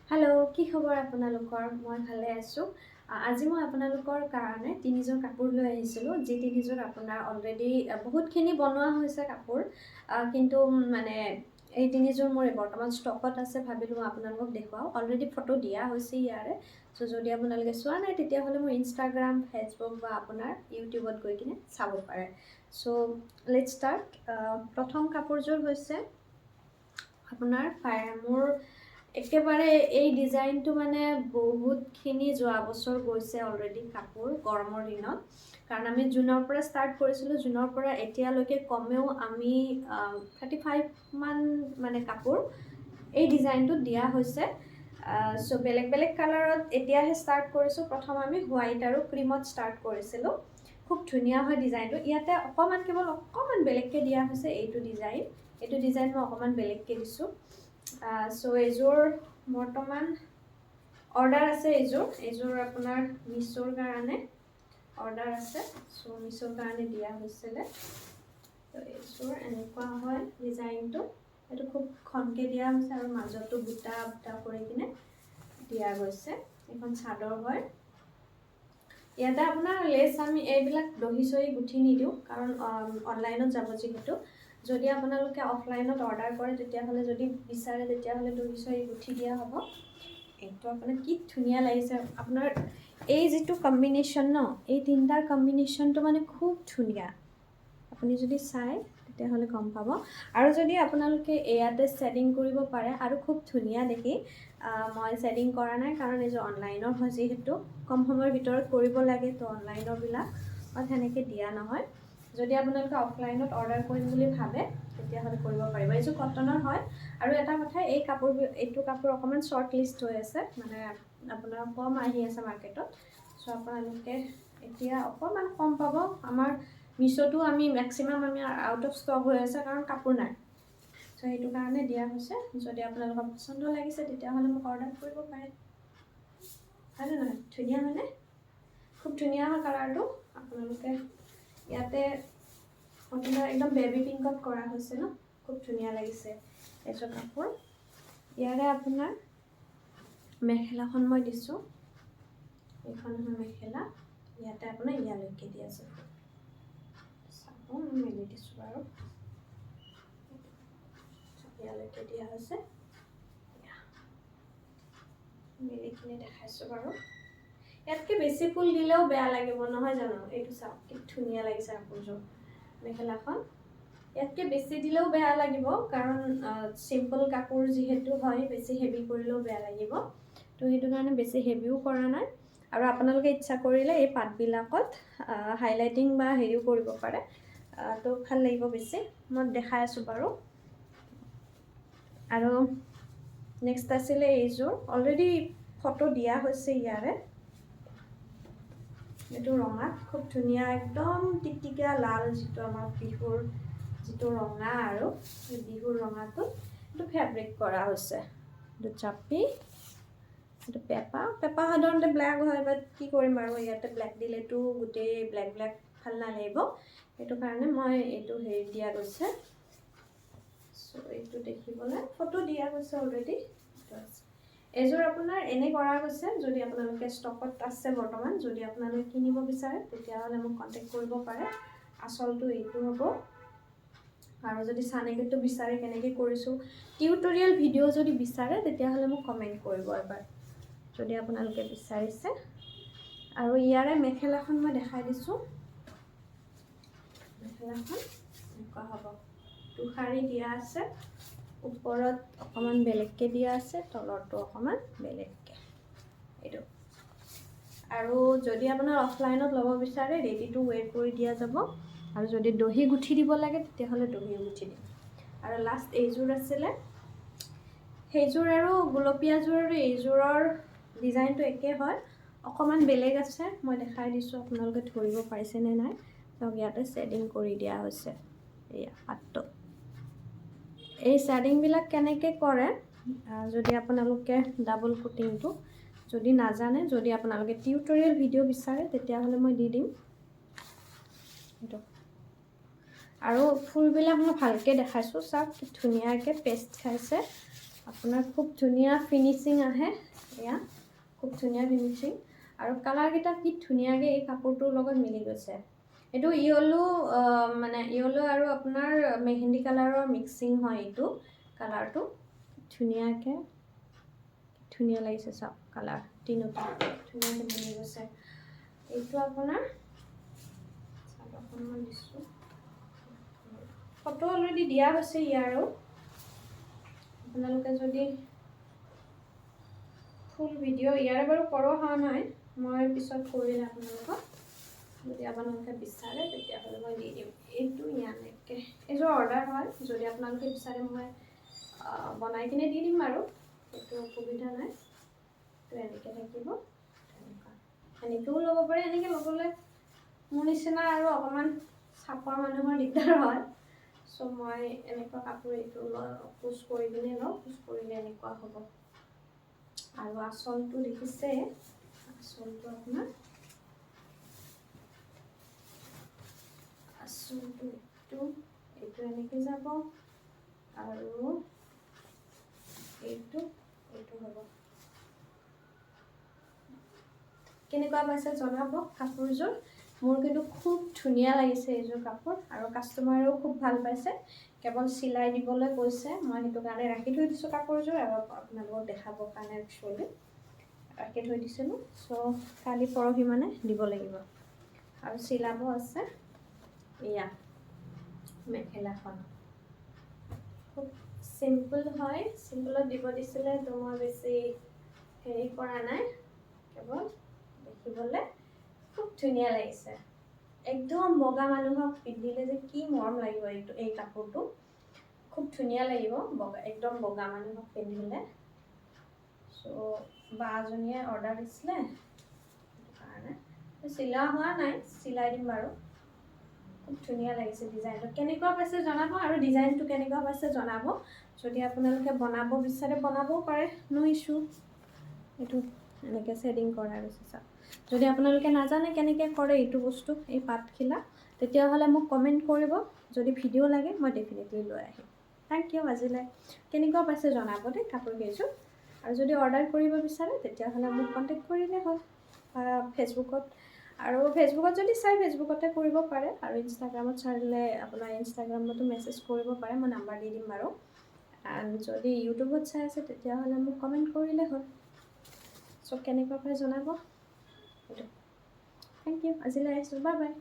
Hello' কি খবৰ আপোনালোকৰ? মই ভালে আছোঁ। আজি মই আপোনালোকৰ কাৰণে তিনিযোৰ কাপোৰ লৈ আহিছিলোঁ, যি তিনিযোৰ আপোনাৰ অলৰেডি বহুতখিনি বনোৱা হৈছে কাপোৰ, কিন্তু মানে এই তিনিযোৰ মোৰ বৰ্তমান ষ্টকত আছে। ভাবিলোঁ মই আপোনালোকক দেখুৱাওঁ। অলৰেডি ফটো দিয়া হৈছে ইয়াৰে। চ' যদি আপোনালোকে চোৱা নাই তেতিয়াহ'লে মোৰ ইনষ্টাগ্ৰাম, ফেচবুক বা আপোনাৰ ইউটিউবত গৈ কিনে চাব পাৰে। চ' লেটছ ষ্টাৰ্ট। প্ৰথম কাপোৰযোৰ হৈছে আপোনাৰ মোৰ একেবাৰে এই ডিজাইনটো মানে বহুতখিনি যোৱা বছৰ গৈছে অলৰেডি কাপোৰ গৰমৰ দিনত, কাৰণ আমি জুনৰ পৰা ষ্টাৰ্ট কৰিছিলোঁ। জুনৰ পৰা এতিয়ালৈকে কমেও আমি 35 মান মানে কাপোৰ এই ডিজাইনটোত দিয়া হৈছে। চ' বেলেগ বেলেগ কালাৰত এতিয়াহে ষ্টাৰ্ট কৰিছোঁ। প্ৰথম আমি হোৱাইট আৰু ক্ৰীমত ষ্টাৰ্ট কৰিছিলোঁ। খুব ধুনীয়া হয় ডিজাইনটো। ইয়াতে কেৱল অকণমান বেলেগকৈ দিয়া হৈছে এইটো ডিজাইন মই অকণমান বেলেগকৈ দিছোঁ। চ' এইযোৰ বৰ্তমান অৰ্ডাৰ আছে। এইযোৰ আপোনাৰ মিছোৰ কাৰণে অৰ্ডাৰ আছে। চ' মিছোৰ কাৰণে দিয়া হৈছিলে। ত' এইযোৰ এনেকুৱা হয় ডিজাইনটো। এইটো খুব ঘনকৈ দিয়া হৈছে আৰু মাজতো বুটা বুটা কৰি কিনে দিয়া গৈছে। এইখন চাদৰ হয়। ইয়াতে আপোনাৰ লেচ আমি এইবিলাক দহি চহি গুঠি নিদিওঁ, কাৰণ অনলাইনত যাব যিহেতু। যদি আপোনালোকে অফলাইনত অৰ্ডাৰ কৰে তেতিয়াহ'লে যদি বিচাৰে তেতিয়াহ'লে দহি চহি গুঠি দিয়া হ'ব। এইটো আপোনাৰ কি ধুনীয়া লাগিছে। আপোনাৰ এই যিটো কম্বিনেশ্যন ন, এই তিনিটাৰ কম্বিনেশ্যনটো মানে খুব ধুনীয়া। আপুনি যদি চায় তেতিয়াহ'লে গম পাব। আৰু যদি আপোনালোকে ইয়াতে ছেটিং কৰিব পাৰে আৰু খুব ধুনীয়া দেখি। মই ছেটিং কৰা নাই, কাৰণ এইযোৰ অনলাইনৰ হয় যিহেতু কম সময়ৰ ভিতৰত কৰিব লাগে। তো অনলাইনৰবিলাক সেনেকৈ দিয়া নহয়। যদি আপোনালোকে অফলাইনত অৰ্ডাৰ কৰিম বুলি ভাবে তেতিয়াহ'লে কৰিব পাৰিব। এইযোৰ কটনৰ হয়। আৰু এটা কথা, এইটো কাপোৰ অকণমান শ্বৰ্ট লিষ্ট হৈ আছে, মানে আপোনাৰ কম আহি আছে মাৰ্কেটত। চ' আপোনালোকে এতিয়া অকণমান কম পাব। আমাৰ মিছোটো আমি মেক্সিমাম আউট অফ ষ্টক হৈ আছে, কাৰণ কাপোৰ নাই। চ' সেইটো কাৰণে দিয়া হৈছে। যদি আপোনালোকৰ পচন্দ লাগিছে তেতিয়াহ'লে মোক অৰ্ডাৰ কৰিব পাৰে। হয়নে নহয়? ধুনীয়া হয়নে? খুব ধুনীয়া হয় কালাৰটো। আপোনালোকে ইয়াতে আপোনাৰ একদম বেবী পিংকত কৰা হৈছে ন, খুব ধুনীয়া লাগিছে এইযোৰ কাপোৰ। ইয়াৰে আপোনাৰ মেখেলাখন মই দিছোঁ। এইখন হয় মেখেলা। ইয়াতে আপোনাৰ ইয়ালৈকে দিয়া আছে। চাব, মই মেলি দিছোঁ বাৰু। ইয়ালৈকে দিয়া হৈছে। মেলিখিনি দেখাইছোঁ বাৰু। ইয়াতকৈ বেছি ফুল দিলেও বেয়া লাগিব, নহয় জানো? এইটো চাওক কি ধুনীয়া লাগিছে কাপোৰযোৰ, মেখেলাখন। ইয়াতকৈ বেছি দিলেও বেয়া লাগিব, কাৰণ চিম্পল কাপোৰ যিহেতু হয়, বেছি হেভি কৰিলেও বেয়া লাগিব। তো সেইটো কাৰণে বেছি হেভিও কৰা নাই। আৰু আপোনালোকে ইচ্ছা কৰিলে এই পাতবিলাকত হাইলাইটিং বা হেৰিও কৰিব পাৰে। তো ভাল লাগিব বেছি। মই দেখাই আছোঁ বাৰু। আৰু নেক্সট আছিলে এইযোৰ। অলৰেডি ফটো দিয়া হৈছে ইয়াৰে। এইটো ৰঙা, খুব ধুনীয়া, একদম টিকটিকীয়া লাল, যিটো আমাৰ বিহুৰ যিটো ৰঙা, আৰু সেই বিহুৰ ৰঙাটো এইটো ফেব্ৰিক কৰা হৈছে। এইটো চাপি, এইটো পেপা সাধাৰণতে ব্লেক হয়, বাট কি কৰিম আৰু ইয়াতে ব্লেক দিলেতো গোটেই ব্লেক ব্লেক ভাল নালাগিব। সেইটো কাৰণে মই এইটো হেৰি দিয়া গৈছে। চ' এইটো দেখিবলৈ ফটো দিয়া গৈছে অলৰেডি। এইযোৰ আপোনাৰ এনে কৰা গৈছে। যদি আপোনালোকে ষ্টকত আছে বৰ্তমান, যদি আপোনালোকে কিনিব বিচাৰে তেতিয়াহ'লে মোক কণ্টেক্ট কৰিব পাৰে। আচলটো এইটো হ'ব। আৰু যদি চানেকিটো বিচাৰে কেনেকৈ কৰিছোঁ, টিউটৰিয়েল ভিডিঅ' যদি বিচাৰে তেতিয়াহ'লে মোক কমেণ্ট কৰিব এবাৰ, যদি আপোনালোকে বিচাৰিছে। আৰু ইয়াৰে মেখেলাখন মই দেখাই দিছোঁ। মেখেলাখন এনেকুৱা হ'ব। দুশাৰী দিয়া আছে। ওপৰত অকণমান বেলেগকৈ দিয়া আছে, তলৰটো অকণমান বেলেগকৈ। এইটো। আৰু যদি আপোনাৰ অফলাইনত ল'ব বিচাৰে ৰেডি টু ৱেৰ কৰি দিয়া যাব। আৰু যদি দহি গুঠি দিব লাগে তেতিয়াহ'লে দহিও গুঠি দিম। আৰু লাষ্ট এইযোৰ আছিলে। সেইযোৰ আৰু গুলপীয়াযোৰ আৰু এইযোৰৰ ডিজাইনটো একে হয়, অকণমান বেলেগ আছে। মই দেখাই দিছোঁ, আপোনালোকে ধৰিব পাৰিছেনে নাই। চাওক, ইয়াতে ছেডিং কৰি দিয়া হৈছে। এয়া পাতটো। এই ছেডিংবিলাক কেনেকৈ কৰে, যদি আপোনালোকে ডাবল কুটিংটো যদি নাজানে, যদি আপোনালোকে টিউটৰিয়েল ভিডিঅ' বিচাৰে তেতিয়াহ'লে মই দি দিম। এইটো। আৰু ফুলবিলাক মই ভালকৈ দেখাইছোঁ। চাওক কি ধুনীয়াকৈ পেষ্ট খাইছে। আপোনাৰ খুব ধুনীয়া ফিনিচিং আহে এয়া খুব ধুনীয়া ফিনিচিং আৰু কালাৰকেইটা কি ধুনীয়াকৈ এই কাপোৰটোৰ লগত মিলি গৈছে এইটো য়েলো মানে য়েলো আৰু আপোনাৰ মেহেন্দি কালাৰৰ মিক্সিং হয় এইটো কালাৰটো ধুনীয়াকৈ ধুনীয়া লাগিছে চাওক কালাৰ তিনিটা ধুনীয়াকৈ মিলি গৈছে এইটো আপোনাৰ অকণমান দিছোঁ ফটো অলৰেডি দিয়া হৈছে ইয়াৰো আপোনালোকে যদি ফুল ভিডিঅ' ইয়াৰে বাৰু কৰোৱা হোৱা নাই মই পিছত কৰিলে আপোনালোকক যদি আপোনালোকে বিচাৰে তেতিয়াহ'লে মই দি দিম এইটো ইয়ালৈকে এইযোৰ অৰ্ডাৰ হয় যদি আপোনালোকে বিচাৰে মই বনাই কিনে দি দিম আৰু সেইটো অসুবিধা নাই তো এনেকৈ থাকিব এনেকৈও ল'ব পাৰে এনেকৈ ল'বলৈ মোৰ নিচিনা আৰু অকণমান চাপৰ মানুহৰ দিগদাৰ হয় চ' মই এনেকুৱা কাপোৰ এইটো পোষ্ট কৰি কিনে লওঁ পোষ্ট কৰিলে এনেকুৱা হ'ব আৰু আঁচলটো দেখিছে আঁচলটো আপোনাৰ আঁচলটো এইটো এনেকৈ যাব আৰু এইটো হ'ব কেনেকুৱা পাইছে জনাব কাপোৰযোৰ মোৰ কিন্তু খুব ধুনীয়া লাগিছে এইযোৰ কাপোৰ আৰু কাষ্টমাৰেও খুব ভাল পাইছে কেৱল চিলাই দিবলৈ কৈছে মই সেইটো কাৰণে ৰাখি থৈ দিছোঁ কাপোৰযোৰ আৰু আপোনালোকক দেখাবৰ কাৰণে একচুৱেলি ৰাখি থৈ দিছিলোঁ চ' কালি পৰহি মানে দিব লাগিব আৰু চিলাব আছে এয়া মেখেলাখন খুব চিম্পল হয় চিম্পলত দিব দিছিলে তো মই বেছি হেৰি কৰা নাই কেৱল দেখিবলৈ খুব ধুনীয়া লাগিছে একদম বগা মানুহক পিন্ধিলে যে কি মৰম লাগিব এই কাপোৰটো খুব ধুনীয়া লাগিব বগা একদম বগা মানুহক পিন্ধিলে চ' বাজনীয়ে অৰ্ডাৰ দিছিলে সেইটো কাৰণে চিলোৱা হোৱা নাই চিলাই দিম বাৰু খুব ধুনীয়া লাগিছে ডিজাইনটো কেনেকুৱা পাইছে জনাব আৰু ডিজাইনটো কেনেকুৱা পাইছে জনাব যদি আপোনালোকে বনাব বিচাৰে বনাবও পাৰে নো ইছ্যু এইটো এনেকৈ ছেডিং কৰা গৈছে চাওক যদি আপোনালোকে নাজানে কেনেকৈ কৰে এইটো বস্তু এই পাতখিলা তেতিয়াহ'লে মোক কমেণ্ট কৰিব যদি ভিডিঅ' লাগে মই ডেফিনেটলি লৈ আহিম থেংক ইউ আজিলৈ কেনেকুৱা পাইছে জনাব দেই কাপোৰ কেইযোৰ আৰু যদি অৰ্ডাৰ কৰিব বিচাৰে তেতিয়াহ'লে মোক কণ্টেক্ট কৰিলে হ'ল ফেচবুকত আৰু ফেচবুকত যদি চাই ফেচবুকতে কৰিব পাৰে আৰু ইনষ্টাগ্ৰামত চালে আপোনাৰ ইনষ্টাগ্ৰামতো মেছেজ কৰিব পাৰে মই নাম্বাৰ দি দিম বাৰু এণ্ড যদি ইউটিউবত চাই আছে তেতিয়াহ'লে মোক কমেণ্ট কৰিলে হ'ল চ' কেনেকুৱা পাই জনাব সেইটো থেংক ইউ আজিলৈ আহিছোঁ বাই বাই